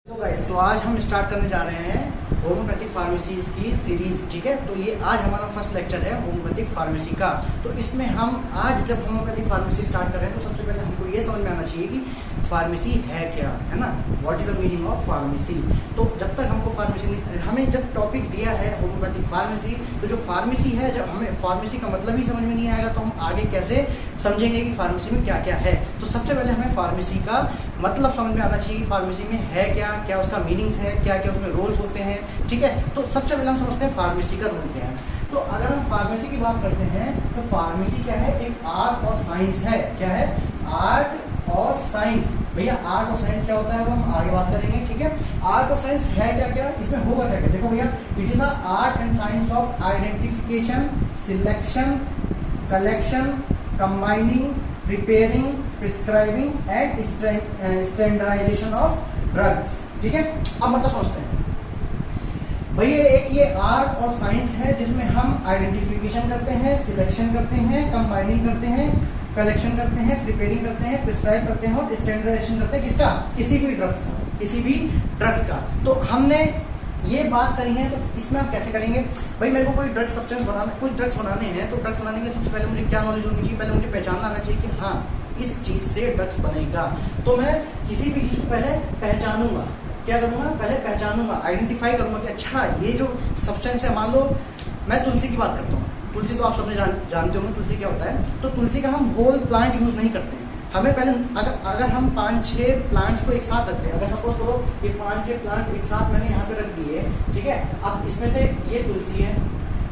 तो गाइस, तो आज हम स्टार्ट करने जा रहे हैं होम्योपैथिक फार्मेसीज की सीरीज। ठीक है, तो ये आज हमारा फर्स्ट लेक्चर है होम्योपैथिक फार्मेसी का। तो इसमें हम आज जब होम्योपैथिक फार्मेसी स्टार्ट कर रहे हैं तो सबसे पहले हमको ये समझ में आना चाहिए कि फार्मेसी है क्या, है ना। What is the meaning of pharmacy. तो जब तक हमको फार्मेसी, हमें जब टॉपिक दिया है होम्योपैथिक फार्मेसी, तो जो फार्मेसी है, जब हमें फार्मेसी का मतलब ही समझ में नहीं आएगा तो हम आगे कैसे समझेंगे कि फार्मेसी में क्या क्या है। तो सबसे पहले हमें फार्मेसी का मतलब समझ में आना चाहिए। फार्मेसी में है क्या, क्या उसका मीनिंग्स है, क्या क्या उसमें रोल्स होते हैं। ठीक है, तो सबसे पहले हम समझते हैं फार्मेसी का रोल क्या है। तो अगर हम फार्मेसी की बात करते हैं तो फार्मेसी क्या है, एक आर्ट और साइंस है। क्या है, आर्ट और साइंस। भैया आर्ट और साइंस क्या होता है वो हम आगे बात करेंगे। ठीक है, आर्ट और साइंस है क्या क्या, इसमें होगा क्या क्या। देखो भैया, it is the art and science of identification, selection, collection, combining, preparing, prescribing and standardization of drugs. ठीक है, अब मतलब समझते हैं भैया, एक ये आर्ट और साइंस है जिसमें हम आइडेंटिफिकेशन करते हैं, सिलेक्शन करते हैं, कंबाइनिंग करते हैं, कलेक्शन करते हैं, प्रिपेयरिंग करते हैं, प्रिस्क्राइब करते हैं और स्टैंडर्डाइजेशन करते हैं। किसका, किसी भी ड्रग्स का, किसी भी ड्रग्स का। तो हमने ये बात करी है, तो इसमें आप कैसे करेंगे। भाई मेरे को कोई ड्रग्स सब्सटेंस बनाना, कुछ ड्रग्स बनाने हैं, तो ड्रग्स बनाने के सबसे पहले मुझे क्या नॉलेज होनी चाहिए, पहले मुझे पहचानना आना चाहिए कि हाँ इस चीज से ड्रग्स बनेगा। तो मैं किसी भी चीज को पहले पहचानूंगा, क्या करूंगा, पहले पहचानूंगा, आइडेंटिफाई करूंगा कि अच्छा ये जो सब्सटेंस है, मान लो मैं तुलसी की बात करता हूँ। तुलसी तो आप सबने जानते होंगे तुलसी क्या होता है। तो तुलसी का हम होल प्लांट यूज नहीं करते हैं। हमें पहले अगर हम 5-6 प्लांट्स को एक साथ रखते हैं, अगर सपोज करो ये 5-6 प्लांट्स एक साथ मैंने यहाँ पे रख दिए, ठीक है। अब इसमें से ये तुलसी है,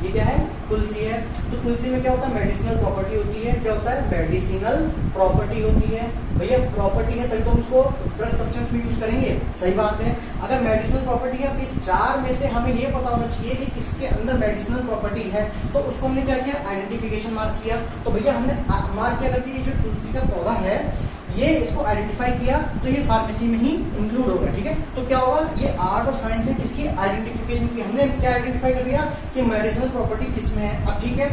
ये क्या है, तुलसी है। तो तुलसी में क्या होता है, मेडिसिनल प्रॉपर्टी होती है। क्या होता है, मेडिसिनल प्रॉपर्टी होती है। भैया प्रॉपर्टी है तभी तो हम उसको ड्रग सब्सटेंस में यूज करेंगे, सही बात है। अगर मेडिसिनल प्रॉपर्टी है, इस 4 में से हमें ये पता होना चाहिए कि किसके अंदर मेडिसिनल प्रॉपर्टी है। तो उसको हमने क्या किया, आइडेंटिफिकेशन मार्क किया। तो भैया हमने मार्क क्या करके, ये जो तुलसी का पौधा है ये इसको आइडेंटिफाई किया, तो ये फार्मेसी में ही इंक्लूड होगा। ठीक है, तो क्या होगा, ये आर्ट और साइंस है किसकी, आइडेंटिफिकेशन की। हमने क्या आइडेंटिफाई कर दिया कि मेडिसिनल प्रॉपर्टी किसमें है। अब ठीक है,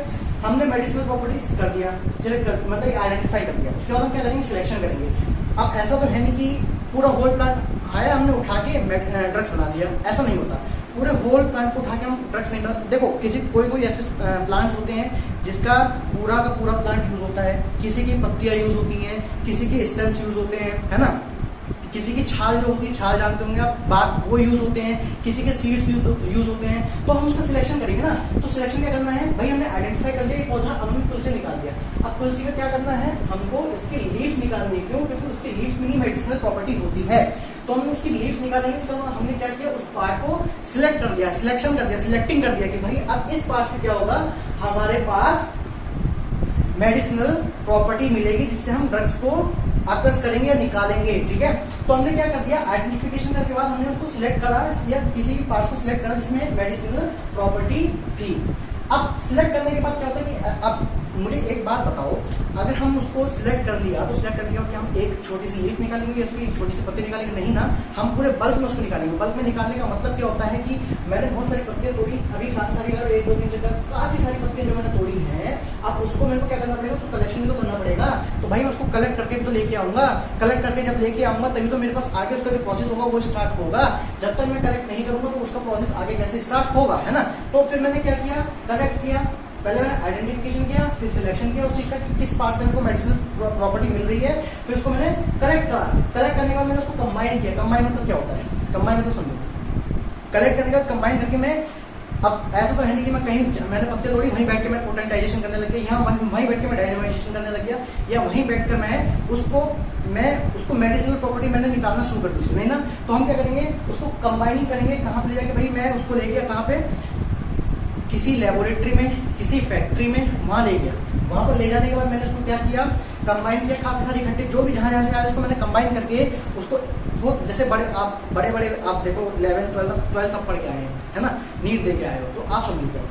हमने मेडिसिनल प्रॉपर्टीज कर दिया, मतलब आइडेंटिफाई कर दिया। उसके बाद हम क्या करेंगे, सिलेक्शन करेंगे। अब ऐसा तो है नहीं कि पूरा होल प्लांट आया हमने उठा के ड्रग्स बना दिया, ऐसा नहीं होता। पूरे होल प्लांट को उठा के हम ड्रग्स नहीं बना। देखो कोई ऐसे प्लांट्स होते हैं जिसका पूरा का पूरा प्लांट यूज होता है, किसी की पत्तियां यूज होती हैं, किसी के स्टेम्स यूज होते हैं, है ना। किसी की छाल जो होती है, छाल जानते होंगे आप, बात वो यूज होते हैं, किसी के सीड्स यूज होते हैं। तो हम उसका सिलेक्शन करेंगे ना। तो सिलेक्शन क्या करना है, भाई हमने आइडेंटिफाई कर लिया पौधा, हमने तुलसी निकाल दिया। अब तुलसी का क्या करना है, हमको इसकी लीव्स निकालनी है। क्यों, क्योंकि उसकी लीव्स में ही मेडिसिनल प्रॉपर्टी होती है। तो हमने उसकी लीव्स निकालेंगे। इसका हमने क्या किया, उस पार्ट को सिलेक्ट कर दिया, सिलेक्शन कर दिया, सिलेक्टिंग कर दिया कि भाई अब इस पार्ट से क्या होगा, हमारे पास मेडिसिनल प्रॉपर्टी मिलेगी जिससे हम ड्रग्स को आकर्ष करेंगे या निकालेंगे। ठीक है, तो हमने क्या कर दिया, आइडेंटिफिकेशन करने के बाद हमने उसको सिलेक्ट करा या किसी भी पार्ट को सिलेक्ट करा जिसमें मेडिसिनल प्रॉपर्टी थी। अब सिलेक्ट करने के बाद क्या होता है कि अब मुझे एक बात बताओ, अगर हम उसको सिलेक्ट कर लिया तो सिलेक्ट करने के बाद हम एक छोटी सी लीफ निकालेंगे, उसकी एक छोटी सी पत्ती निकालेंगे, नहीं ना, हम पूरे बल्क में उसको निकालेंगे। बल्क में निकालने का मतलब क्या होता है कि मैंने बहुत सारी पत्तियां तोड़ी, अभी काफी सारी, 1-2-3 जगह काफी सारी पत्तियां जो मैंने तोड़ी है। अब उसको मेरे को क्या करना पड़ेगा, उसको कलेक्शन तो करना पड़ेगा। तो भाई मैं उसको कलेक्ट करके तो लेके आऊंगा, कलेक्ट करके जब लेके आऊंगा तभी तो मेरे पास आगे उसका जो प्रोसेस होगा वो स्टार्ट होगा। जब तक मैं कलेक्ट नहीं करूंगा तो उसका प्रोसेस आगे कैसे स्टार्ट होगा, है ना। तो फिर मैंने क्या किया, कलेक्ट किया, पहले मैंने आइडेंटिफिकेशन किया, फिर सिलेक्शन किया उस चीज का कि किस पार्ट से मेरे को मेडिसिनल प्रॉपर्टी मिल रही है। फिर उसको मैंने कलेक्ट करा, कलेक्ट करने के बाद मैंने उसको कंबाइन किया। कंबाइन मतलब क्या होता है, कंबाइन मतलब समझो, कलेक्ट करने के बाद कंबाइन करके मैं, अब ऐसा तो है नहीं कि मैं कहीं मैंने पत्ते तोड़ी वहीं बैठ के मैं पोटेंटाइजेशन करने लग गया, या वहीं बैठ के मैं डायनामाइजेशन करने लग गया, या वहीं बैठकर मैं उसको मेडिसिनल प्रॉपर्टी मैंने निकालना शुरू कर दी, नहीं ना। तो हम क्या करेंगे, उसको कंबाइनिंग करेंगे। कहाँ पे ले जाके, भाई मैं उसको ले गया कहाँ पे, किसी लेबोरेटरी में, किसी फैक्ट्री में, वहां ले गया। वहां पर ले जाने के बाद मैंने उसको क्या किया, कंबाइन किया। काफी सारे घंटे जो भी जहां से आया उसको मैंने कंबाइन करके उसको, वो जैसे बड़े आप देखो 11-12 सब पढ़ के आए हैं, है ना, नीट दे के आए हो, तो आप समझिए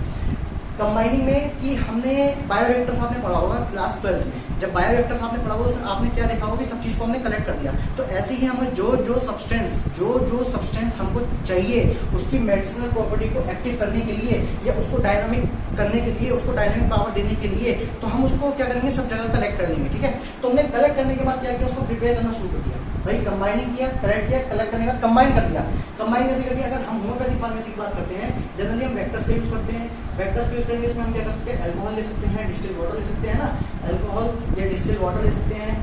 कंबाइनिंग में कि हमने बायोरिएक्टर्स आपने पढ़ा होगा क्लास 12 में। जब बायोरिएक्टर्स आपने पढ़ा होगा आपने क्या देखा होगा कि सब चीज को हमने कलेक्ट कर दिया। तो ऐसे ही हमें जो सब्सटेंस हमको चाहिए उसकी मेडिसिनल प्रॉपर्टी को एक्टिव करने के लिए या उसको डायनामिक करने के लिए, उसको डायनामिक पावर देने के लिए, तो हम उसको क्या करेंगे, सब जगह कलेक्ट कर लेंगे। ठीक है, तो हमने कलेक्ट करने के बाद क्या किया, उसको प्रिपेयर करना शुरू कर दिया। भाई कंबाइनिंग किया, कलेक्ट किया, कलेक्ट करने का कंबाइन कर दिया। कंबाइन कैसे कर दिया, अगर हम होम्योपैथी फार्मेसी की बात करते हैं, जनरली हम वेक्टर्स का यूज करते हैं। वेक्टर्स का यूज करेंगे, इसमें हम क्या कर सकते हैं, अल्कोहल ले सकते हैं, डिस्टिल वाटर ले सकते हैं ना, अल्कोहल या डिस्टिल वाटर ले सकते हैं,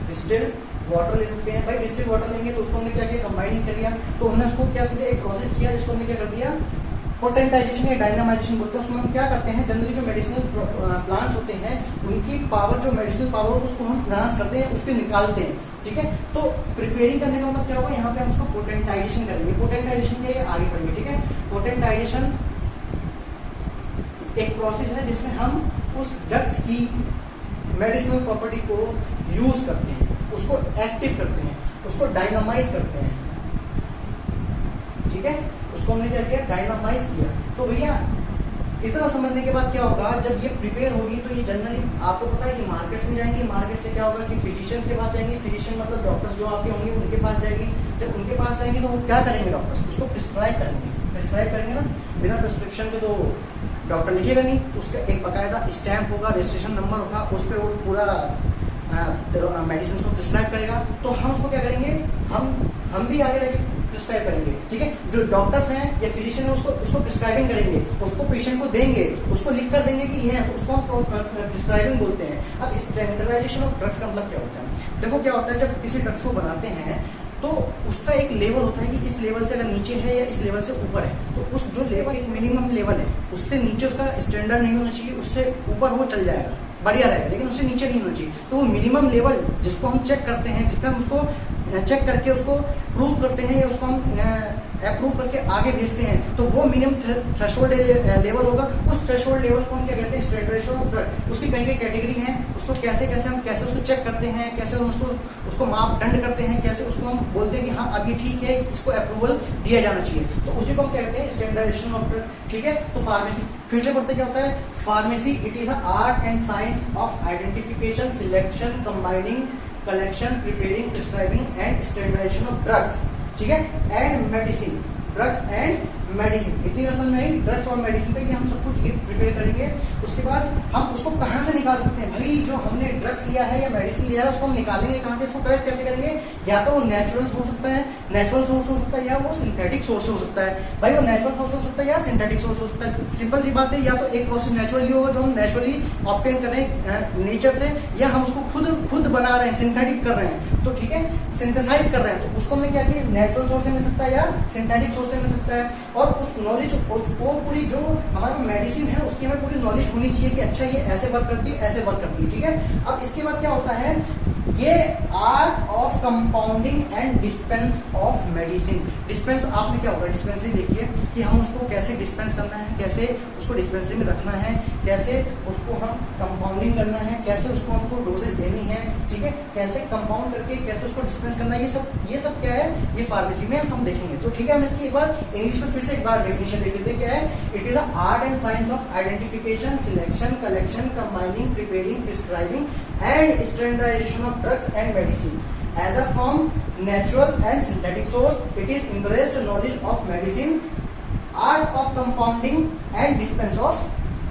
डिस्टिल वाटर ले सकते हैं। भाई डिस्टिल वाटर लेंगे तो उसको हमने क्या किया, कंबाइनिंग कर लिया। तो हमने उसको क्या किया, एक प्रोसेस किया जिसको हमने क्या कर दिया, पोटेंटाइजेशन या डायनामाइजेशन बोलते हैं। उसमें हम क्या करते हैं, जनरली जो मेडिसिनल प्लांट्स होते हैं उनकी पावर, जो मेडिसिनल पावर उसको हम एनहांस करते हैं, उसको निकालते हैं। ठीक है, तो प्रिपेयरिंग करने का मतलब क्या होगा, यहाँ पे हम उसको पोटेंटाइजेशन करेंगे। पोटेंटाइजेशन क्या है, आगे पढ़ेंगे। ठीक है, पोटेंटाइजेशन एक प्रोसेस है जिसमें हम उस ड्रग्स की मेडिसिनल प्रॉपर्टी को यूज करते हैं, उसको एक्टिव करते हैं, उसको डायनामाइज करते हैं। ठीक है, उसको हमने क्या किया, डायनामाइज किया। तो भैया इतना समझने के बाद क्या होगा, जब ये प्रिपेयर होगी तो ये जनरली आपको पता है कि मार्केट में जाएंगी। मार्केट से क्या होगा कि फिजिशियन के पास जाएंगी, फिजिशियन मतलब डॉक्टर्स जो आपके होंगे उनके पास जाएगी। जब उनके पास जाएंगे तो वो क्या करेंगे, डॉक्टर्स उसको प्रिस्क्राइब करेंगे। प्रिस्क्राइब करेंगे ना, बिना प्रिस्क्रिप्शन के तो डॉक्टर लिखेगा नहीं, उसका एक बकायदा स्टैंप होगा, रजिस्ट्रेशन नंबर होगा, उस पर वो पूरा मेडिसिन को प्रिस्क्राइब करेगा। तो हम उसको क्या करेंगे, हम भी आगे रह प्रिस्क्राइब करेंगे। ठीक है, जो डॉक्टर्स हैं या फिजिशियन है उसको प्रिस्क्राइबिंग करेंगे, उसको पेशेंट को देंगे, उसको लिख कर देंगे कि ये है, तो उसको हम प्रिस्क्राइबिंग बोलते हैं। अब स्टैंडर्डाइजेशन ऑफ ड्रग्स का मतलब क्या होता है, देखो क्या होता है, जब किसी ड्रग्स को बनाते हैं तो उसका एक लेवल होता है कि इस लेवल से अगर नीचे है या इस लेवल से ऊपर है, तो उस जो लेवल एक मिनिमम लेवल है उससे नीचे उसका स्टैंडर्ड नहीं होना चाहिए, उससे ऊपर वो चल जाएगा, बढ़िया रहेगा, लेकिन उससे नीचे नहीं होना चाहिए। तो वो मिनिमम लेवल जिसको हम चेक करते हैं, जिसका हम उसको चेक करके उसको प्रूव करते हैं या उसको हम अप्रूव करके आगे भेजते हैं, तो वो मिनिमम थ्रेशोल्ड लेवल होगा। उस थ्रेशोल्ड लेवल को हम क्या कहते हैं, स्टैंडर्डाइजेशन ऑफ ड्रग। उसकी कई कैटेगरी हैं, उसको कैसे हम उसको चेक करते हैं, कैसे हम उसको मापदंड करते हैं, कैसे उसको हम बोलते हैं कि हाँ अब ये ठीक है, इसको अप्रूवल दिया जाना चाहिए। तो उसी को हम क्या कहते हैं, स्टैंडर्डाइजेशन ऑफ ड्रग। ठीक है, तो फार्मेसी फिर से पढ़ते क्या होता है, pharmacy it is a art and science of identification, selection, combining, collection, preparing, prescribing and standardization of drugs. ठीक है, and medicine, drugs and medicine, इतनी समझ में आई। ड्रग्स और मेडिसिन पे हम सब कुछ प्रिपेयर करेंगे। उसके बाद हम उसको कहाँ से निकाल सकते हैं, भाई जो हमने ड्रग्स लिया है या मेडिसिन लिया है उसको हम निकालेंगे कहाँ से, इसको कलेक्ट कैसे करेंगे, या तो वो नेचुरल सोर्स हो सकता है, नेचुरल सोर्स हो सकता है, या वो सिंथेटिक सोर्स हो सकता है। भाई वो नेचुरल सोर्स हो सकता है या सिंथेटिक सोर्स हो सकता है, सिंपल सी बात है। या तो एक प्रोसेस नेचुरली होगा जो हम नेचुरली ऑब्टेन कर रहे हैं नेचर से, या हम उसको खुद बना रहे हैं, सिंथेटिक कर रहे हैं, तो ठीक है, सिंथेसाइज कर रहे हैं, तो उसको हमने क्या किया, नेचुरल सोर्स से मिल सकता है या सिंथेटिक सोर्स से मिल सकता है। और उस नॉलेज, उसको पूरी जो हमारी मेडिसिन है उसकी हमें पूरी नॉलेज होनी चाहिए कि अच्छा ये ऐसे वर्क करती है, ऐसे वर्क करती है। ठीक है, अब इसके बाद क्या होता है, ये art of compounding and dispense of medicine. Dispense आपने क्या होगा, डिस्पेंसरी देखिए कि हम उसको कैसे डिस्पेंस करना है, कैसे उसको डिस्पेंसरी में रखना है, कैसे उसको हम कंपाउंडिंग करना है, कैसे उसको हमको डोजेस देनी है। ठीक है, कैसे कंपाउंड करके कैसे उसको डिस्पेंस करना है, ये सब क्या है, ये फार्मेसी में हम देखेंगे। तो ठीक है, हम इसकी एक बार इंग्लिश में फिर से एक बार डेफिनेशन देख लेते हैं। क्या है, it is a art and science of identification, selection, collection, combining, preparing, prescribing and standardization of drugs and medicines either from natural and synthetic source. It is embraced knowledge of medicine, art of compounding and dispense of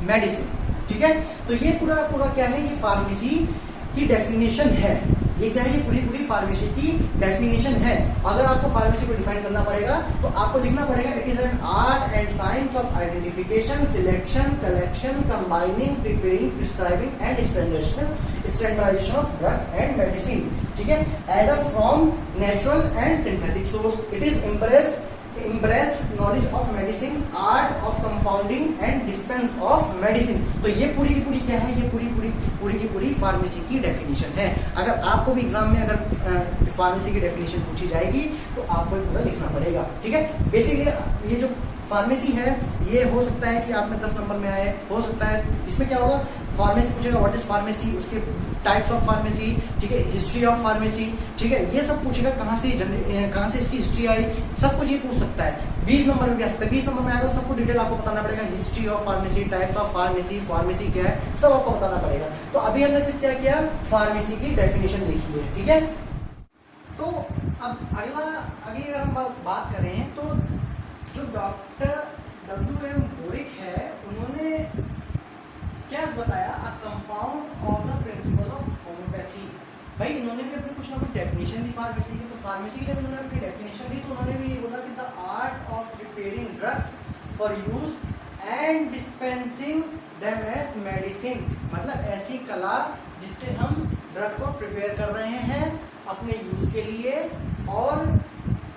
medicine. ठीक है, तो ये पूरा क्या है, ये pharmacy की definition है। ये क्या है, ये पूरी फार्मेसी की डेफिनेशन है। अगर आपको फार्मेसी को डिफाइन करना पड़ेगा तो आपको लिखना पड़ेगा, it is an art and science of identification, selection, collection, combining, preparing, prescribing and standardization of drugs and medicine. ठीक है, either from natural and synthetic source. It is embraced knowledge of medicine, art of compounding and dispense of medicine. तो ये पूरी की पूरी क्या है, ये पूरी की पूरी फार्मेसी की डेफिनेशन है। अगर आपको भी एग्जाम में अगर फार्मेसी की डेफिनेशन पूछी जाएगी तो आपको पूरा लिखना पड़ेगा। ठीक है, बेसिकली ये जो फार्मेसी है ये हो सकता है कि आप में 10 नंबर में आए, हो सकता है इसमें क्या होगा, फार्मेसी पूछेगा, व्हाट इज फार्मेसी, उसके टाइप्स ऑफ फार्मेसी, ठीक है, हिस्ट्री ऑफ फार्मेसी, ठीक है, ये सब पूछेगा, कहाँ से इसकी हिस्ट्री आई, सब कुछ ये पूछ सकता है। 20 नंबर में भी आ सकता है, 20 नंबर में आएगा तो सबको डिटेल आपको बताना पड़ेगा, history of pharmacy, types of pharmacy, pharmacy क्या है, सब आपको बताना पड़ेगा। तो अभी हमने सिर्फ क्या किया, फार्मेसी की डेफिनेशन देखी है, ठीक है। तो अब अगली अगर हम बात करें तो जो डॉक्टर W.M. बोरिक है, उन्होंने क्या बताया, a compound of the principle of homeopathy. भाई इन्होंने भी अपनी कुछ ना कुछ डेफिनेशन दी फार्मेसी की, तो फार्मेसी की जब इन्होंने अपनी डेफिनेशन दी तो उन्होंने भी ये बोला कि the art of preparing drugs for use and dispensing them as medicine, मतलब ऐसी कला जिससे हम ड्रग को प्रिपेयर कर रहे हैं अपने यूज के लिए और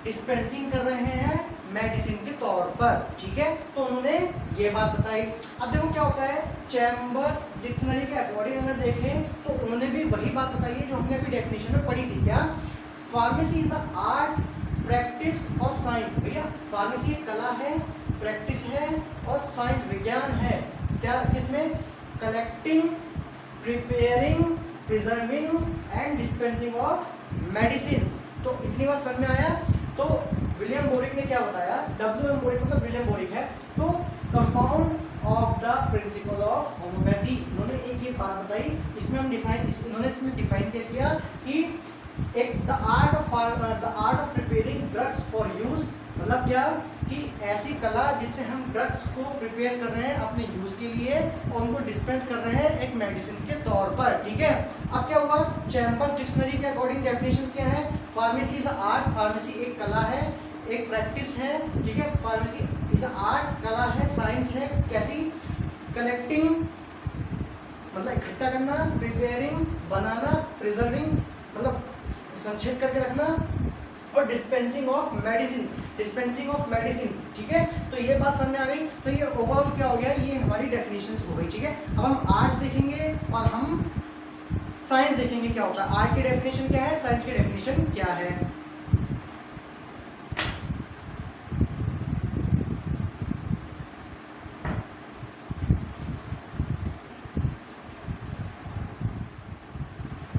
डिस्पेंसिंग कर रहे हैं मेडिसिन के तौर पर, ठीक है। तो उन्होंने ये बात बताई। अब देखो क्या होता है, चैम्बर्स डिक्शनरी के अकॉर्डिंग अगर देखें तो उन्होंने भी वही बात बताई है जो हमने अभी डेफिनेशन में पढ़ी थी। क्या, pharmacy is the art, practice और साइंस। भैया फार्मेसी एक कला है, प्रैक्टिस है और साइंस विज्ञान है। क्या, किसमें, collecting, preparing, preserving and dispensing of medicine. तो इतनी बात समझ में आया। तो विलियम बोरिक ने क्या बताया, W.M. बोरिक मतलब विलियम बोरिक है, तो compound of the principle of homeopathy, उन्होंने एक ये बात बताई, इसमें हम इन्होंने इसमें डिफाइन किया कि एक the art of preparing drugs for use, मतलब क्या कि ऐसी कला जिससे हम ड्रग्स को प्रिपेयर कर रहे हैं अपने यूज के लिए और उनको डिस्पेंस कर रहे हैं एक मेडिसिन के तौर पर, ठीक है। अब क्या हुआ, चैम्बर्स डिक्शनरी के अकॉर्डिंग डेफिनेशंस क्या है, फार्मेसी इज आर्ट, फार्मेसी एक कला है, एक प्रैक्टिस है, ठीक है, फार्मेसी इज आर्ट, कला है, साइंस है, कैसी, कलेक्टिंग मतलब इकट्ठा करना, प्रिपेयरिंग बनाना, प्रिजर्विंग मतलब संक्षेप करके रखना और डिस्पेंसिंग ऑफ मेडिसिन, ठीक है। तो ये बात समझ में आ गई। तो ये ओवरऑल क्या हो गया, ये हमारी डेफिनेशंस हो गई, ठीक है। अब हम आर्ट देखेंगे और हम साइंस देखेंगे क्या होता है। आर्ट की डेफिनेशन क्या है, साइंस की डेफिनेशन क्या है।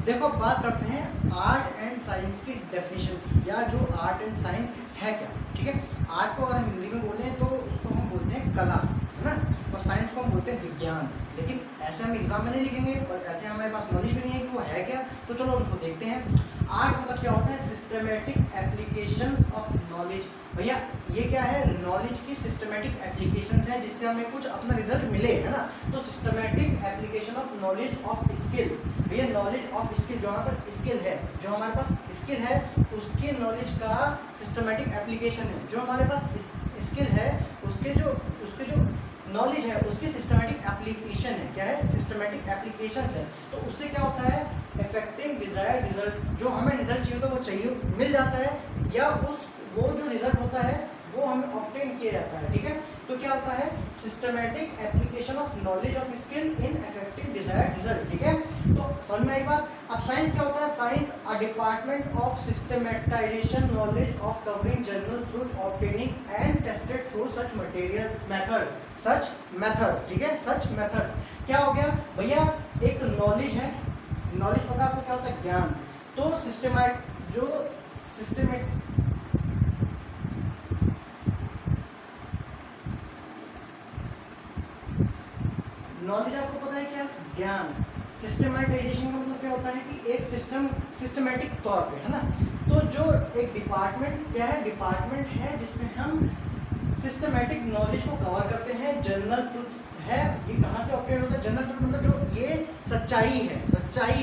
देखो अब बात करते हैं आर्ट एंड साइंस की डेफिनेशन, या जो आर्ट एंड साइंस है क्या, ठीक है। आर्ट को अगर हम हिंदी में बोलें तो उसको हम बोलते हैं कला, है ना, और साइंस को हम बोलते हैं विज्ञान। लेकिन ऐसे हम एग्जाम में नहीं लिखेंगे और ऐसे हमारे पास नॉलेज भी नहीं है कि वो है क्या, तो चलो उसको देखते हैं। आर्ट मतलब क्या होता है, सिस्टमेटिक एप्लीकेशन ऑफ नॉलेज। भैया ये क्या है, नॉलेज की सिस्टमेटिक एप्लीकेशन है जिससे हमें कुछ अपना रिजल्ट मिले, है ना। तो systematic application of knowledge of skill, भैया नॉलेज ऑफ स्किल, जो हमारे पास स्किल है, जो हमारे पास स्किल है उसके नॉलेज का सिस्टमेटिक एप्लीकेशन है। जो हमारे पास स्किल है उसके जो नॉलेज है उसकी सिस्टमेटिक एप्लीकेशन है। क्या है, सिस्टमेटिक एप्लीकेशन है। तो उससे क्या होता है, इफेक्टिव डिजायर्ड रिजल्ट, जो हमें रिजल्ट चाहिए होता है वो चाहिए मिल जाता है, या वो जो रिजल्ट होता है वो हमें ऑब्टेन किया जाता है, ठीक है। तो क्या होता है, systematic application of knowledge of skill in effective desired result, ठीक है। तो समझ में आई बात। अब साइंस क्या होता है, science a department of सिस्टमेटाइजेशन knowledge of covering general truth obtaining and tested through such material methods, ठीक है, सच मेथड्स। क्या हो गया भैया, एक नॉलेज है, नॉलेज पता आपको क्या होता है, ज्ञान। तो नॉलेज आपको पता है क्या, ज्ञान। सिस्टमेटाइजेशन का मतलब क्या होता है कि एक सिस्टमेटिक तौर पे, है ना। तो जो एक डिपार्टमेंट क्या है, डिपार्टमेंट है जिसमें हम सिस्टमेटिक नॉलेज को कवर करते हैं। जनरल ट्रुथ है, ये कहाँ से ऑब्टेन होता है, जनरल ट्रुथ मतलब जो ये सच्चाई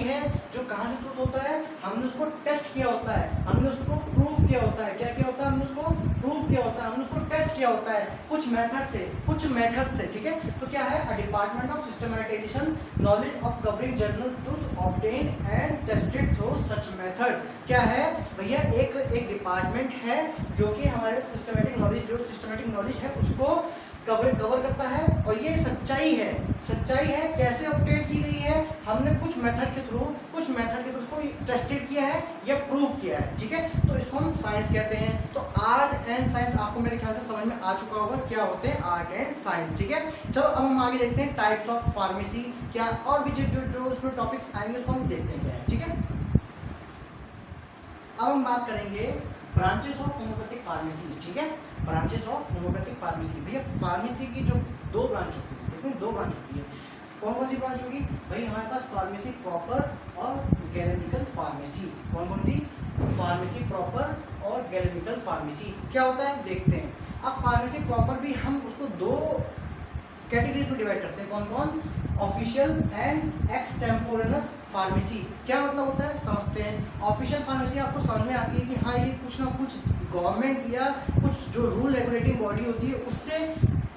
है जो कहाँ से ट्रुथ होता है, हमने उसको टेस्ट किया होता है, हमने उसको प्रूफ किया होता है। क्या किया होता है, हमने उसको प्रूफ किया होता है, हमने उसको टेस्ट किया होता है कुछ मेथड से, ठीक है। तो क्या है, a department of सिस्टमेटाइजेशन knowledge of covering general truth obtain and tested through such methods. क्या है भैया, एक डिपार्टमेंट है जो कि हमारे सिस्टमेटिक नॉलेज है उसको कवर करता है। और ये सच्चाई है कैसे ऑब्टेन की गई है, हमने कुछ मेथड के थ्रू उसको टेस्टेड किया है या प्रूव किया है, ठीक है। तो इसको हम साइंस कहते हैं। तो आर्ट एंड साइंस आपको मेरे ख्याल से समझ में आ चुका होगा क्या होते हैं आर्ट एंड साइंस, ठीक है। चलो अब हम आगे देखते हैं टाइप्स ऑफ फार्मेसी क्या, और भी जो उसमें टॉपिक्स आएंगे उसको हम देखते हैं क्या है, ठीक है। अब हम बात करेंगे ब्रांचेस ऑफ होम्योपैथिक फार्मेसी, ठीक है। ब्रांचेस ऑफ होम्योपैथिक फार्मेसी, भैया फार्मेसी की जो दो ब्रांच होती है, देखते हैं दो ब्रांच होती है। कौन सी ब्रांच होगी भाई, हमारे पास फार्मेसी प्रॉपर और गैलेनिकल फार्मेसी। कौन सी, फार्मेसी प्रॉपर और गैलेनिकल फार्मेसी। क्या होता है देखते हैं। अब फार्मेसी प्रॉपर भी हम उसको दो कैटेगरीज में डिवाइड करते हैं। कौन, ऑफिशियल एंड एक्सटेम्पोरेनस फार्मेसी। क्या मतलब होता है समझते हैं। ऑफिशियल फार्मेसी आपको समझ में आती है कि हाँ ये कुछ ना कुछ गवर्नमेंट या कुछ जो रूल रेगुलेटिंग बॉडी होती है उससे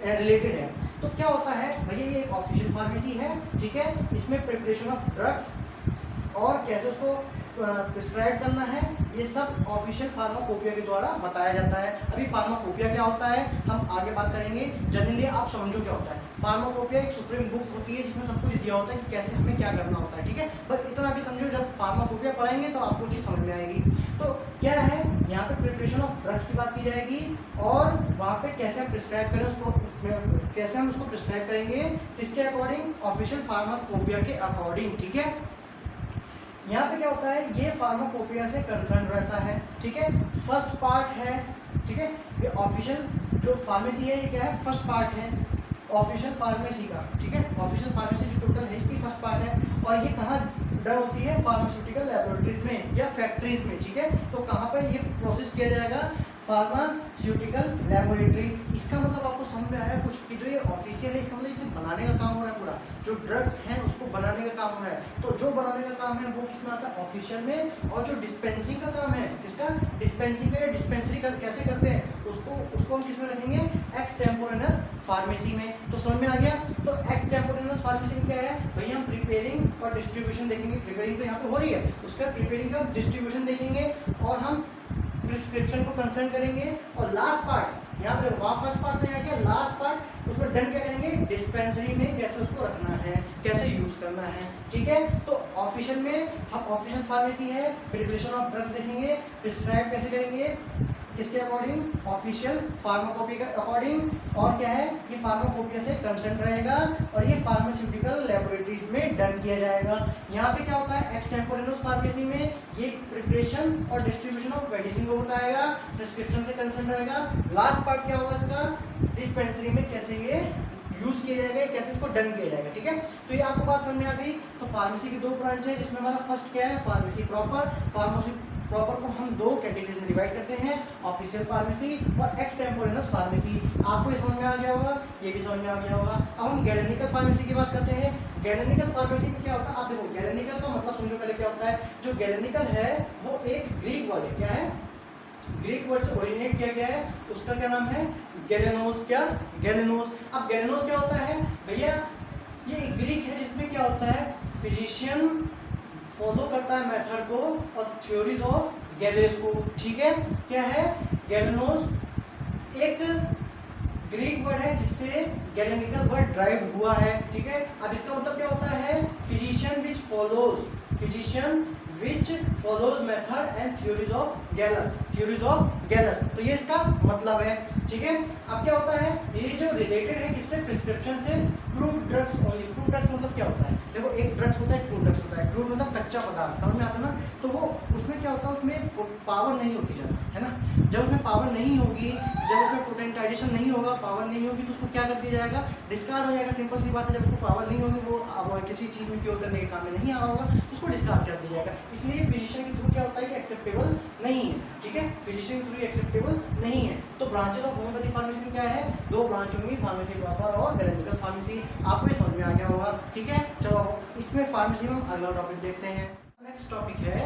रिलेटेड है। तो क्या होता है भैया, ये एक ऑफिशियल फार्मेसी है, ठीक है। इसमें प्रिपरेशन ऑफ ड्रग्स और कैसे उसको प्रिस्क्राइब करना है ये सब ऑफिशियल फार्माकोपिया के द्वारा बताया जाता है। अभी फार्माकोपिया क्या होता है हम आगे बात करेंगे। जनरली आप समझो क्या होता है। फार्माकोपिया एक सुप्रीम बुक होती है जिसमें सब कुछ दिया होता है कि कैसे हमें क्या करना होता है, ठीक है। बस इतना भी समझो, जब फार्माकोपिया पढ़ाएंगे तो आपको चीज़ समझ में आएगी। तो क्या है यहाँ पे प्रिपरेशन ऑफ ड्रग्स की बात की जाएगी और वहाँ पे कैसे हम प्रिस्क्राइब करें उसको, कैसे हम उसको प्रिस्क्राइब करेंगे किसके अकॉर्डिंग, ऑफिशियल फार्माकोपिया के अकॉर्डिंग, ठीक है। यहाँ पे क्या होता है, ये फार्माकोपिया से कंसर्न रहता है, ठीक है। फर्स्ट पार्ट है, ठीक है। ये ऑफिशियल जो फार्मेसी है ये क्या है, फर्स्ट पार्ट है ऑफिशियल फार्मेसी का, ठीक है। ऑफिशियल फार्मेसी जो टोटल है इसकी फर्स्ट पार्ट है और ये कहाँ डन होती है, फार्मास्यूटिकल लैबोरेटरीज में या फैक्ट्रीज में, ठीक है। तो कहाँ पे ये प्रोसेस किया जाएगा, फार्मास्यूटिकल लैबोरेटरी। इसका मतलब आपको समझ में आया कुछ कि जो ये ऑफिशियल है इसका मतलब इसे बनाने का काम हो रहा है, पूरा जो ड्रग्स हैं उसको बनाने का काम हो रहा है। तो जो बनाने का काम है वो किसमें आता है, ऑफिशियल में। और जो डिस्पेंसिंग का काम है किसका, डिस्पेंसिंग का, डिस्पेंसरी कैसे करते हैं उसको हम किसमें रखेंगे, एक्सटेम्पोरेनस फार्मेसी में। तो समझ में आ गया। तो एक्सटेम्पोरेनस फार्मेसी में क्या है भैया, हम प्रिपेयरिंग और डिस्ट्रीब्यूशन देखेंगे। प्रिपेयरिंग तो यहाँ पे हो रही है, उसका प्रिपेयरिंग का डिस्ट्रीब्यूशन देखेंगे और हम प्रिस्क्रिप्शन को कंसर्न करेंगे। और लास्ट पार्ट यहाँ पे वहाँ फर्स्ट पार्ट था, यहाँ क्या लास्ट पार्ट, उसमें डन क्या करेंगे, डिस्पेंसरी में कैसे उसको रखना है, कैसे यूज करना है, ठीक है। तो ऑफिशियल में हम ऑफिशियल फार्मेसी है, प्रिपरेशन ऑफ ड्रग्स देखेंगे, प्रिस्क्राइब कैसे करेंगे किसके अकॉर्डिंग, ऑफिशियल फार्माकोपी के अकॉर्डिंग। और क्या है ये फार्माकोपिया से कंसर्न रहेगा और ये फार्मास्यूटिकल लैबोरेटरीज में डन किया जाएगा। यहाँ पे क्या होता है, एक्सटेम्पोरेनस फार्मेसी में ये प्रिपरेशन और डिस्ट्रीब्यूशन ऑफ मेडिसिन को बताएगा, प्रिस्क्रिप्शन से कंसर्न रहेगा। लास्ट पार्ट क्या होगा इसका, डिस्पेंसरी में कैसे ये यूज किया जाएगा, कैसे इसको डन किया जाएगा, ठीक है। तो ये आपको बात समझ में आ गई। तो फार्मेसी की दो ब्रांच है जिसमें हमारा फर्स्ट क्या है, फार्मेसी प्रॉपर। फार्मेसी प्रॉपर को हम दो कैटेगरीज में डिवाइड करते हैं, ऑफिशियल फार्मेसी और एक्सटेम्पोरेनस फार्मेसी। आपको ये समझ में आ गया होगा, ये भी समझ में आ गया होगा। अब हम गैलेनिकल फार्मेसी की बात करते हैं। गैलेनिकल फार्मेसी में क्या होता है, आप देखो गैलेनिकल का मतलब समझो पहले क्या होता है। जो गैलेनिकल है वो एक ग्रीक वर्ड है, क्या है, ग्रीक वर्ड से ओरिजिनेट किया गया है। उसका क्या नाम है, गैलेनोस। क्या, गैलेनोस। अब गैलेनोस क्या होता है भैया, ये एक ग्रीक है जिसमें क्या होता है, फिजिशियन फॉलो करता है मेथड को और थ्योरीज ऑफ गैलेस को, ठीक है। क्या है, गैलेनोस एक ग्रीक वर्ड है जिससे गैलेनिकल वर्ड ड्राइव हुआ है, ठीक है। अब इसका मतलब क्या होता है, physician which follows, physician which follows method and theories of Gallus, theories of Gallus. तो ये इसका मतलब है, ठीक है। अब क्या होता है, ये जो रिलेटेड है किससे, प्रिस्क्रिप्शन से, crude drugs only. Crude drugs मतलब क्या होता है, देखो एक ड्रग्स होता है, क्रूड ड्रग्स होता है। क्रूड मतलब कच्चा पदार्थ, समझ में आता है ना। तो वो उसमें क्या होता है, उसमें पावर नहीं होती ज़्यादा, है ना। जब उसमें पावर नहीं होगी, जब उसमें पोटेंटाइजेशन नहीं होगा, पावर नहीं होगी, तो उसको क्या कर दिया जाएगा, डिस्कार्ड हो जाएगा। सिंपल सी बात है, जब उसको पावर नहीं होगी, वो अब किसी चीज़ में क्योर करने के काम में नहीं आ रहा होगा, तो उसको डिस्कार्ड कर दिया जाएगा। इसलिए फिजिशियन के थ्रू क्या होता है, ये एक्सेप्टेबल नहीं है, ठीक है। फिजिशियन के थ्रू एक्सेप्टेबल नहीं है। तो ब्रांचेस ऑफ होम्योपैथिक फार्मेसी में क्या है, दो ब्रांच होंगी, फार्मेसी प्रॉपर और गैलेनिकल फार्मेसी। आपको ये समझ में आ गया होगा, ठीक है। चलो इसमें फार्मेसी में अगला टॉपिक देखते हैं। नेक्स्ट टॉपिक है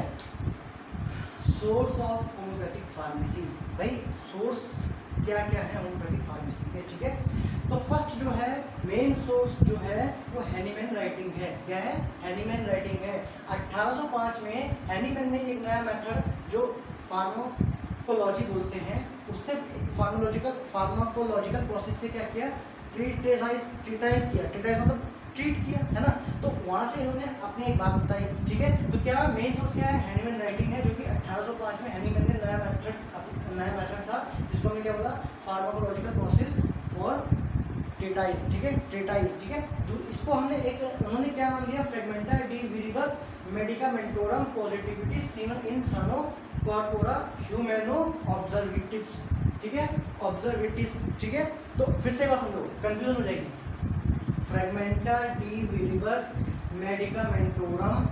सोर्स ऑफ होम्योपैथिक फार्मेसी। भाई सोर्स क्या क्या है होम्योपैथिक फार्मेसी के, ठीक है। तो फर्स्ट जो है मेन सोर्स जो है वो हैनीमैन राइटिंग है। क्या है, हैनीमैन राइटिंग है। 1805 में हैनीमैन ने एक नया मेथड जो फार्माकोलॉजी बोलते हैं उससे फार्माकोलॉजिकल प्रोसेस से क्या किया, ट्रीटाइज किया, ट्रीटाइज मतलब ट्रीट किया, है ना। तो वहाँ से इन्होंने अपनी एक बात बताई, ठीक है। तो क्या मेन सोर्स क्या है, हैनीमैन राइटिंग है, जो कि 1805 में हैनीमैन ने नया मेथड था जिसको हमने क्या बोला, फार्माकोलॉजिकल प्रोसेस फॉर ट्रीटाइज, ठीक है, ट्रीटाइज, ठीक है। तो इसको हमने एक, उन्होंने क्या नाम दिया, फ्रेगमेंटा डी विरिबस मेडिकामेंटोरम पॉजिटिविटी सीनो इन सानो कॉर्पोरा ह्यूमैनो ऑब्जर्वेटिव्स, ठीक है, ऑब्जर्वेटिव्स, ठीक है। तो फिर से बात समझो, कंफ्यूजन हो जाएगी। फ्रेगमेंटा डी विरिबस मेडिकामेंटोरम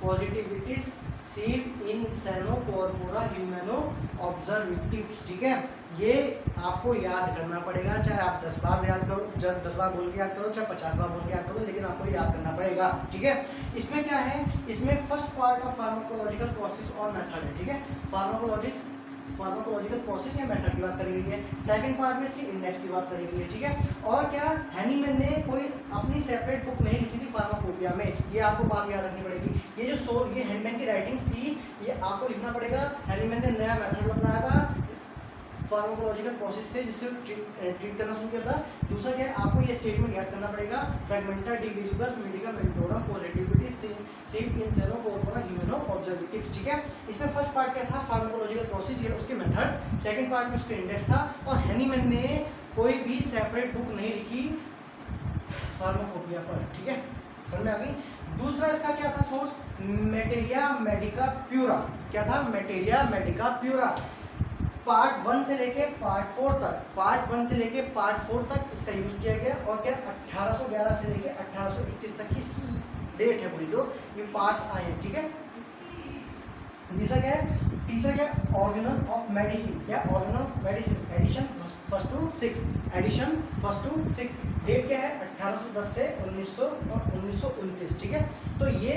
पॉजिटिविटीज सीव इन सैनो कॉर्पोरा ह्यूमैनो ऑब्जर्वेटिव्स, ठीक है। ये आपको याद करना पड़ेगा, चाहे आप 10 बार याद करो, जब 10 बार बोल के याद करो, चाहे 50 बार बोल के याद करो, लेकिन आपको याद करना पड़ेगा, ठीक है। इसमें क्या है, इसमें first part of pharmacological process और मेथड है, ठीक है। फार्माकोलॉजिकल प्रोसेस या मेथड की बात करी गई है। सेकंड पार्ट में इसकी इंडेक्स की बात करी गई है, ठीक है। और क्या, हैनीमैन ने कोई अपनी सेपरेट बुक नहीं लिखी थी फार्माकोपिया में, ये आपको बात याद रखनी पड़ेगी। ये हैनीमैन की राइटिंग्स थी, ये आपको लिखना पड़ेगा। हैनीमैन ने नया मेथड अपनाया था फार्माकोलॉजिकल प्रोसेस से, जिससे ट्रीट करना शुरू किया था। दूसरा क्या है, आपको ये स्टेटमेंट याद करना पड़ेगा, फ्रेगमेंटा डी विरिबस मेडिकामेंटोरम पॉजिटिविटी सीव इन सैनो कॉर्पोरा ह्यूमैनो ऑब्जर्वेटिव्स, ठीक है। इसमें फर्स्ट पार्ट क्या था, फार्माकोलॉजिकल प्रोसेस, ये उसके मेथड्स। सेकंड पार्ट में उसके इंडेक्स था। और हैनीमैन ने कोई भी सेपरेट बुक नहीं लिखी फार्माकोपिया पर, ठीक है, समझ में आ गई। दूसरा इसका क्या था सोर्स, मैटेरिया मेडिका प्यूरा, क्या था, मैटेरिया मेडिका प्यूरा। पार्ट 1 से लेके पार्ट 4 तक इसका यूज किया गया। और क्या, 1811 से लेके 1831 तक की इसकी डेट है पूरी, जो ये पार्ट्स आए हैं, ठीक है। तीसरा क्या है, ऑर्गेनल ऑफ मेडिसिन, क्या, organon of medicine edition first to 6, date क्या है, 1810 से 1929, ठीक है। तो ये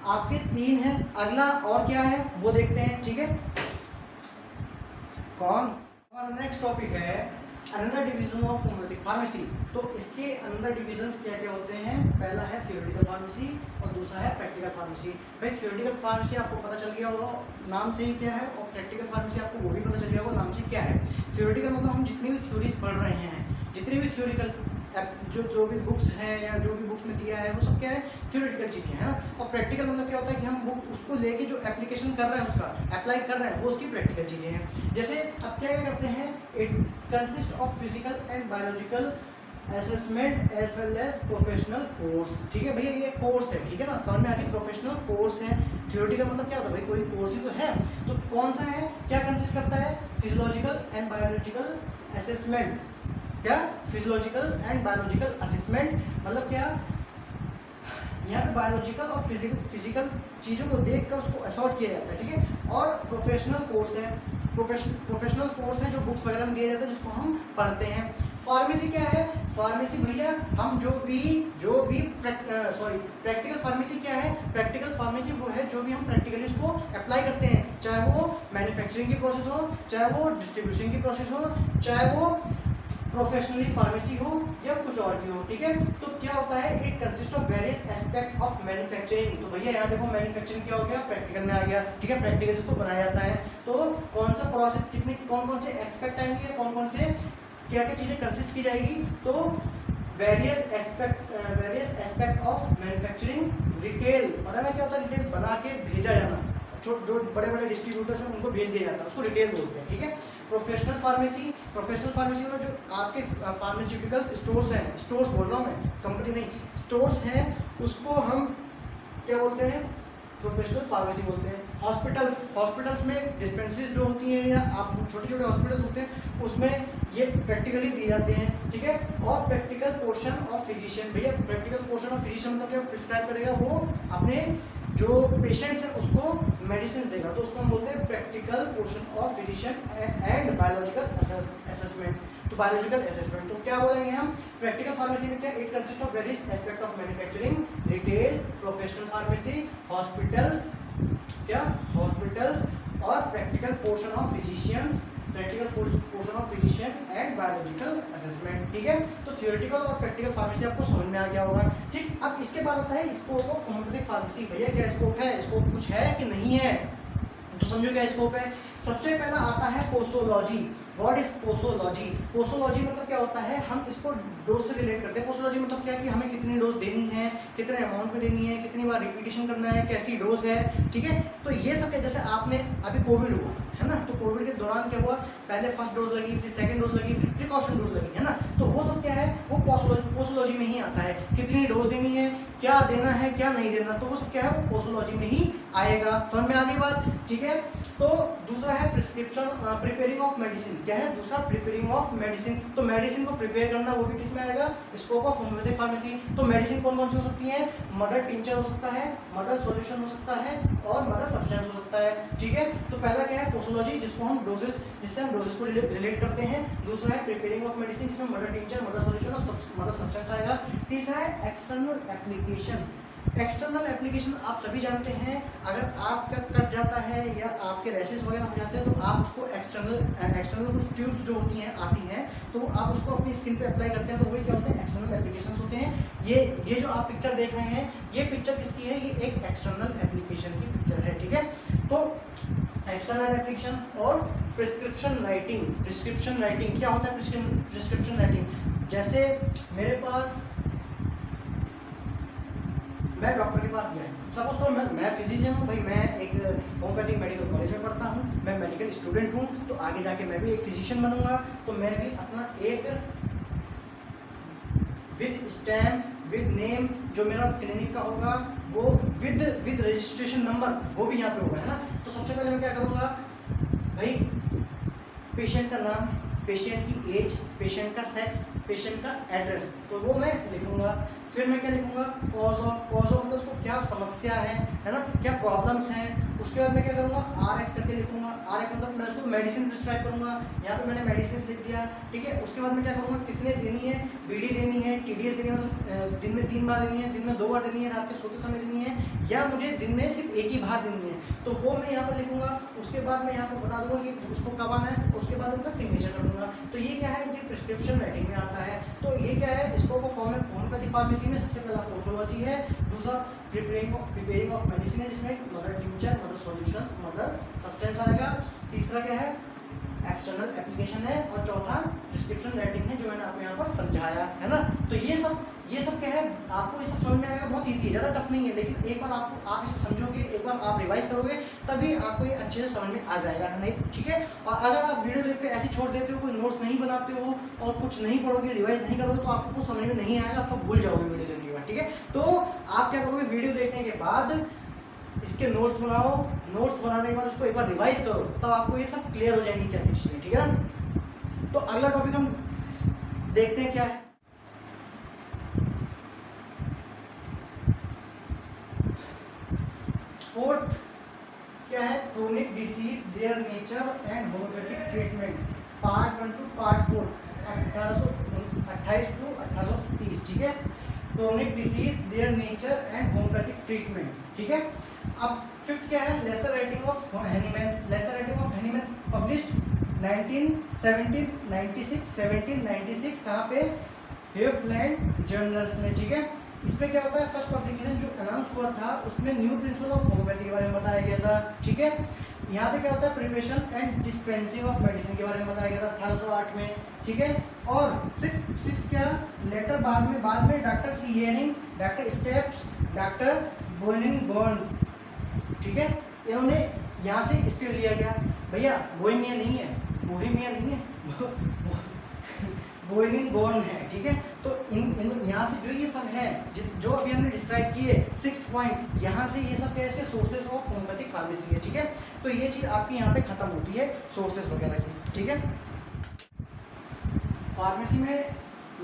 आपके 3 हैं। अगला और क्या है वो देखते हैं, ठीक है। हमारा नेक्स्ट टॉपिक है another division of homeopathic pharmacy. तो इसके अंदर डिविजन्स क्या क्या होते हैं, पहला है थियोरेटिकल फार्मेसी और दूसरा है प्रैक्टिकल फार्मेसी। भाई थियोरेटिकल फार्मेसी आपको पता चल गया होगा नाम से ही क्या है, और प्रैक्टिकल फार्मेसी आपको वो भी पता चल गया होगा नाम से क्या है। थियोरेटिकल मतलब हम जितनी भी थ्योरीज पढ़ रहे हैं, जितनी भी थ्योरिकल जो भी बुक्स हैं या जो भी बुक्स में दिया है वो सब क्या है, थ्योरेटिकल चीज़ें हैं ना। और प्रैक्टिकल मतलब क्या होता है कि हम बुक उसको लेके जो एप्लीकेशन कर रहे हैं, उसका अप्लाई कर रहे हैं, वो उसकी प्रैक्टिकल चीज़ें हैं। जैसे अब क्या करते हैं, it consist of physical and biological assessment as well as professional course, ठीक है भैया, ये कोर्स है, ठीक है ना, समझ में आ रही, प्रोफेशनल कोर्स है। थ्योरेटिकल मतलब क्या होता है भाई, कोई कोर्स ही तो है, तो कौन सा है, क्या कंसिस्ट करता है, फिजियोलॉजिकल एंड बायोलॉजिकल असेसमेंट। क्या, फिजियोलॉजिकल एंड बायोलॉजिकल असेसमेंट मतलब क्या, यहाँ पे बायोलॉजिकल और फिजिकल चीज़ों को देखकर उसको असॉर्ट किया जाता है, ठीक है। और प्रोफेशनल कोर्स है, प्रोफेशनल कोर्स है जो बुक्स वगैरह में दिया जाता है, जिसको हम पढ़ते हैं। फार्मेसी क्या है, फार्मेसी भैया हम प्रैक्टिकल फार्मेसी क्या है, प्रैक्टिकल फार्मेसी वो है जो भी हम प्रैक्टिकली उसको अप्लाई करते हैं, चाहे वो मैन्युफैक्चरिंग की प्रोसेस हो, चाहे वो डिस्ट्रीब्यूशन की प्रोसेस हो, चाहे वो प्रोफेशनली फार्मेसी हो या कुछ और भी हो, ठीक है। तो क्या होता है, it consist of various aspect of manufacturing. तो भैया यहाँ देखो मैन्युफैक्चरिंग क्या हो गया, प्रैक्टिकल में आ गया, ठीक है, प्रैक्टिकल इसको बनाया जाता है। तो कौन सा प्रोसेस, कितने कौन कौन से एस्पेक्ट आएंगे, कौन कौन से क्या क्या चीज़ें कंसिस्ट की जाएगी, तो various aspect of manufacturing. Retail, पता ना क्या होता है, रिटेल बना के भेजा जाना, जो बड़े बड़े डिस्ट्रीब्यूटर्स हैं उनको भेज दिया जाता है, उसको रिटेल बोलते हैं, ठीक है। प्रोफेशनल फार्मेसी मतलब जो आपके फार्मास्यूटिकल्स स्टोर्स हैं, स्टोर्स बोल रहा हूँ मैं, कंपनी नहीं, स्टोर्स हैं, उसको हम क्या बोलते हैं, प्रोफेशनल फार्मेसी बोलते हैं। हॉस्पिटल्स में डिस्पेंसरीज जो होती हैं या आप छोटे छोटे हॉस्पिटल होते हैं, उसमें ये प्रैक्टिकली दिए जाते हैं, ठीक है। और प्रैक्टिकल पोर्शन ऑफ फिजिशियन, भैया प्रैक्टिकल पोर्शन ऑफ फिजिशियन मतलब क्या प्रिस्क्राइब करेगा, वो अपने जो पेशेंट्स है उसको मेडिसिन देगा, तो उसको हम बोलते हैं practical portion of physician and biological assessment. तो बायोलॉजिकल असेसमेंट तो क्या बोलेंगे हम, प्रैक्टिकल फार्मेसी में क्या, it consist of various aspect of manufacturing, retail, professional pharmacy, hospitals और practical portion of physicians, and biological assessment, ठीक है। तो थियोरेटिकल और प्रैक्टिकल फार्मेसी आपको समझ में आ गया होगा, ठीक। अब इसके बाद आता है स्कोप ऑफ होम्योपैथिक फार्मेसी। भैया क्या स्कोप है, स्कोप कुछ है कि नहीं है, तो समझो क्या स्कोप है। सबसे पहला आता है posology. What is posology? Posology मतलब क्या होता है, हम इसको डोज से रिलेट करते हैं। पोसोलॉजी मतलब क्या है कि हमें कितनी डोज देनी है, कितने अमाउंट में देनी है, कितनी बार रिपीटेशन करना है, कैसी डोज है, ठीक है। तो ये सब क्या, जैसे आपने अभी कोविड हुआ है ना, तो कोविड के दौरान क्या हुआ, पहले फर्स्ट डोज लगी, फिर सेकंड डोज लगी, फिर प्रिकॉशन डोज लगी, है ना। तो वो सब क्या है, वो पोसोलॉजी में ही आता है, कितनी डोज देनी है, क्या देना है, क्या नहीं देना, तो वो सब क्या है, वो पोसोलॉजी में ही आएगा। समझ में आ गई बात, ठीक है। तो दूसरा है प्रिस्क्रिप्शन, प्रिपेयरिंग ऑफ मेडिसिन। क्या है दूसरा? Preparing of medicine. तो मेडिसिन को प्रिपेयर करना, वो भी किसमें आएगा? Scope of homeopathic pharmacy. तो मेडिसिन कौन कौन सी हो सकती है? मदर टिंचर हो सकता है, मदर सॉल्यूशन हो सकता है, और मदर सब्सटेंस हो सकता है, ठीक है। तो पहला क्या है? पोसोलॉजी, जिसको हम डोजेस, जिससे हम डोजेस को रिलेट करते हैं। दूसरा है प्रिपेयरिंग ऑफ मेडिसिन, जिसमें मदर टिंचर, मदर सॉल्यूशन और मदर सब्सटेंस आएगा। तीसरा है एक्सटर्नल एप्लीकेशन। एक्सटर्नल एप्लीकेशन आप सभी जानते हैं, अगर आपका कट जाता है या आपके रैशेस वगैरह हो जाते हैं, तो आप उसको एक्सटर्नल कुछ ट्यूब्स जो होती हैं, आती हैं, तो आप उसको अपनी स्किन पे अप्लाई करते हैं, तो वही क्या होते हैं? एक्सटर्नल एप्लीकेशन होते हैं। ये जो आप पिक्चर देख रहे हैं, ये पिक्चर किसकी है? ये एक एक्सटर्नल एप्लीकेशन की पिक्चर है, ठीक है। तो एक्सटर्नल एप्लीकेशन और प्रिस्क्रिप्शन राइटिंग। प्रिस्क्रिप्शन राइटिंग क्या होता है? प्रिस्क्रिप्शन राइटिंग, जैसे मेरे पास, मैं डॉक्टर के पास गया, सपोज तो मैं फिजिशियन हूँ भाई, मैं एक होम्योपैथिक मेडिकल कॉलेज में पढ़ता हूँ, मैं मेडिकल स्टूडेंट हूँ, तो आगे जाके मैं भी एक फिजिशियन बनूंगा, तो मैं भी अपना एक विद स्टैम्प, विद नेम, जो मेरा क्लिनिक का होगा, वो विद रजिस्ट्रेशन नंबर, वो भी यहाँ पे होगा, है ना। तो सबसे पहले मैं क्या करूँगा भाई, पेशेंट का नाम, पेशेंट की एज, पेशेंट का सेक्स, पेशेंट का एड्रेस, तो वो मैं लिखूंगा। फिर मैं क्या लिखूंगा? कॉज ऑफ मतलब उसको क्या समस्या है ना, क्या प्रॉब्लम्स हैं। उसके बाद मैं क्या करूंगा? RX करके लिखूंगा। RX मतलब मैं उसको मेडिसिन प्रिस्क्राइब करूंगा, यहाँ पे मैंने मेडिसिन लिख दिया, ठीक है। उसके बाद मैं क्या करूंगा? कितने देनी है, BD देनी है, TDS देनी है, मतलब दिन में 3 बार देनी है, दिन में 2 बार देनी है, रात के सोते समय देनी है, या मुझे दिन में सिर्फ एक ही बार देनी है, तो वो मैं यहाँ पर लिखूंगा। उसके बाद मैं यहाँ पर बता दूंगा कि उसको कब आना है, उसके बाद उनका सिग्नेचर कर दूंगा। तो ये क्या है? ये प्रिस्क्रिप्शन राइटिंग में आता है। तो ये क्या है? इसको फॉर्म में होम्योपैथिक फार्मेसी में सबसे पहला पोसोलॉजी है, दूसरा प्रिपेयरिंग ऑफ मेडिसिन है, जिसमें mother tincture, mother solution, mother substance आएगा। तीसरा क्या है? एक्सटर्नल एप्लीकेशन है, और चौथा प्रिस्क्रिप्शन राइटिंग है, जो मैंने आपको यहाँ पर समझाया है ना। तो ये सब क्या है? आपको ये सब समझ में आएगा, बहुत ईजी है, ज़्यादा टफ नहीं है, लेकिन एक बार आप इसे समझोगे, एक बार आप रिवाइज करोगे, तभी आपको ये अच्छे से समझ में आ जाएगा, नहीं, ठीक है। और अगर आप वीडियो देख के ऐसे छोड़ देते हो, कोई नोट्स नहीं बनाते हो और कुछ नहीं पढ़ोगे, रिवाइज नहीं करोगे, तो आपको कुछ समझ में नहीं आएगा, आप भूल जाओगे वीडियो देखने के बाद, ठीक है। तो आप क्या करोगे? वीडियो देखने के बाद इसके नोट्स बनाओ, नोट्स बनाने के बाद उसको एक बार रिवाइज करो, तब आपको ये सब क्लियर हो जाएंगी क्या कुछ चीज़ें, ठीक है ना। तो अगला टॉपिक हम देखते हैं क्या है। फोर्थ क्या है? Chronic diseases, their nature and homeopathic treatment, part 1 to part 4, 1828 to 1830, ठीक है। Chronic diseases, their nature and homeopathic treatment, ठीक है। अब फिफ्थ क्या है? Lesser writing of Hahnemann. Lesser writing of Hahnemann published 1796 कहाँ पे? हेफलैंड जर्नल्स में, ठीक है। इसमें क्या होता है? फर्स्ट पब्लिकेशन जो अनाउंस हुआ था, उसमें न्यू प्रिंसिपल ऑफ होम्योपैथी के बारे में बताया गया था, ठीक है। यहाँ पे क्या होता है? Preparation and dispensing of medicine के बारे में बताया गया था 1808 में, ठीक है। और सिक्स क्या? लेटर बाद में doctor C Hering, doctor Stapf, doctor Boenninghausen, ठीक है। इन्होंने यहाँ से इसके लिया गया, भैया बोहेमिया नहीं है, बोहेमिया नहीं है, बोनिंगबॉर्न है, ठीक है। तो इन यहाँ से जो ये सब है, जो अभी हमने डिस्क्राइब किए 6 पॉइंट, यहाँ से ये सब कैसे सोर्सेज ऑफ होम्योपैथिक फार्मेसी है, ठीक है। तो ये चीज़ आपकी यहाँ पे खत्म होती है सोर्सेज वगैरह की, ठीक है। फार्मेसी में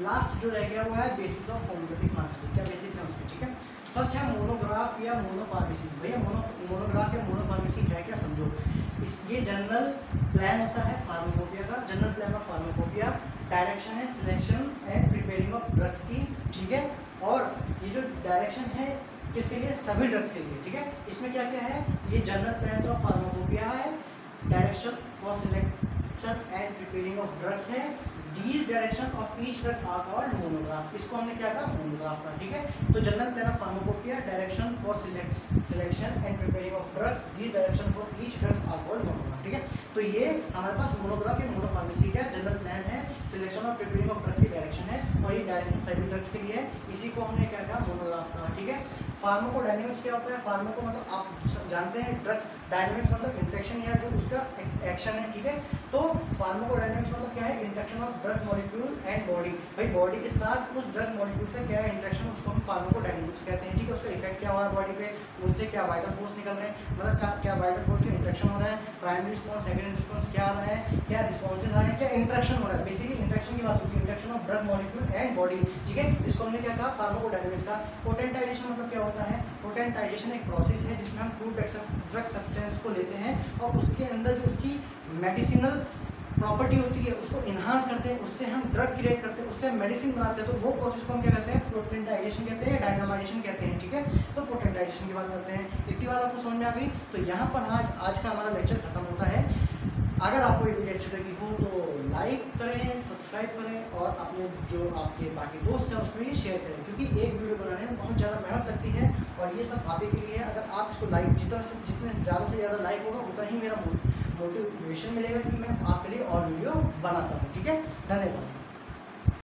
लास्ट जो रह गया वो है बेसिस ऑफ होम्योपैथिक फार्मेसी। क्या बेसिस है उसकी, ठीक है। फर्स्ट है मोनोग्राफ या मोनोफार्मेसी। भैया मोनोग्राफ या मोनोफार्मेसी है क्या, समझो। ये जनरल प्लान होता है फार्माकोपिया का, general plan of pharmacopoeia. Direction है selection and preparing of drugs की, ठीक है। और ये जो डायरेक्शन है किसके लिए? सभी ड्रग्स के लिए, ठीक है। इसमें क्या क्या है? ये जनरल प्लान ऑफ फार्माकोपिया है, direction for selection and preparing of drugs है। These direction of each drug are called monograph। इसको हमने क्या कहा? मोनोग्राफ का, ठीक है। तो general plan of pharmacopoeia, direction for selection and preparing of drugs, these direction for each drugs are called monograph, ठीक है। तो ये हमारे पास मोनोग्राफ या मोनोफार्मेसी का जनरल प्लान है, सिलेक्शन और प्रिपेयरिंग ऑफ ड्रग्स की डायरेक्शन है, और ये डायरेक्शन सभी ड्रग्स के लिए है। इसी को हमने क्या कहा, मोनोग्राफ कहा, ठीक है। फार्माकोडायनेमिक्स क्या होता है, फार्माको मतलब आप जानते हैं, ड्रग्स, डायनेमिक्स मतलब इंटरेक्शन या जो उसका एक्शन है, ठीक है। तो फार्माकोडायनेमिक्स मतलब क्या है, interaction of drug molecule and body, भाई बॉडी के साथ उस ड्रग मॉलिक्यूल से क्या है इंटरेक्शन, उसको हम फार्माकोडायनेमिक्स कहते हैं, ठीक है। उसका इफेक्ट क्या हो रहा है बॉडी पे, उससे क्या वाइटल फोर्स निकल रहे हैं, मतलब क्या वाइटल फोर्स का इंटरेक्शन हो रहा है, प्राइमरी रिस्पॉन्स, सेकेंडरी रिस्पॉन्स क्या आ रहा है, क्या रिस्पॉन्सेज आ रहे हैं, क्या इंटरेक्शन हो रहा है, बेसिकली इंटरेक्शन की बात होती है, interaction of drug molecule and body, ठीक है। इसको हमने क्या कहा, फार्माकोडायनेमिक्स का। पोटेंटाइजेशन मतलब क्या होता है, पोटेंटाइजेशन एक प्रोसेस है जिसमें हम फ्रूट ड्रग सब्सटेंस को लेते हैं और उसके अंदर जो उसकी मेडिसिनल प्रॉपर्टी होती है उसको इन्हांस करते हैं, उससे हम ड्रग क्रिएट करते हैं, उससे हम मेडिसिन बनाते हैं, तो वो प्रोसेस को हम क्या कहते हैं, पोटेंटाइजेशन कहते हैं, डायनामाइजेशन कहते हैं, ठीक है। तो पोटेंटाइजेशन की बात करते हैं। इतनी बात आपको समझ में आ गई। तो यहाँ पर आज का हमारा लेक्चर खत्म होता है। अगर आपको ये वीडियो अच्छी लगी हो तो लाइक करें, सब्सक्राइब करें और अपने जो आपके बाकी दोस्त हैं उसमें ये शेयर करें, क्योंकि एक वीडियो बनाने में बहुत ज़्यादा मेहनत लगती है और ये सब आप ही के लिए है। अगर आप इसको लाइक जितने ज़्यादा से ज़्यादा लाइक होगा उतना ही मेरा मोटिवेशन मिलेगा कि मैं आपके लिए और वीडियो बनाता हूँ, ठीक है। धन्यवाद।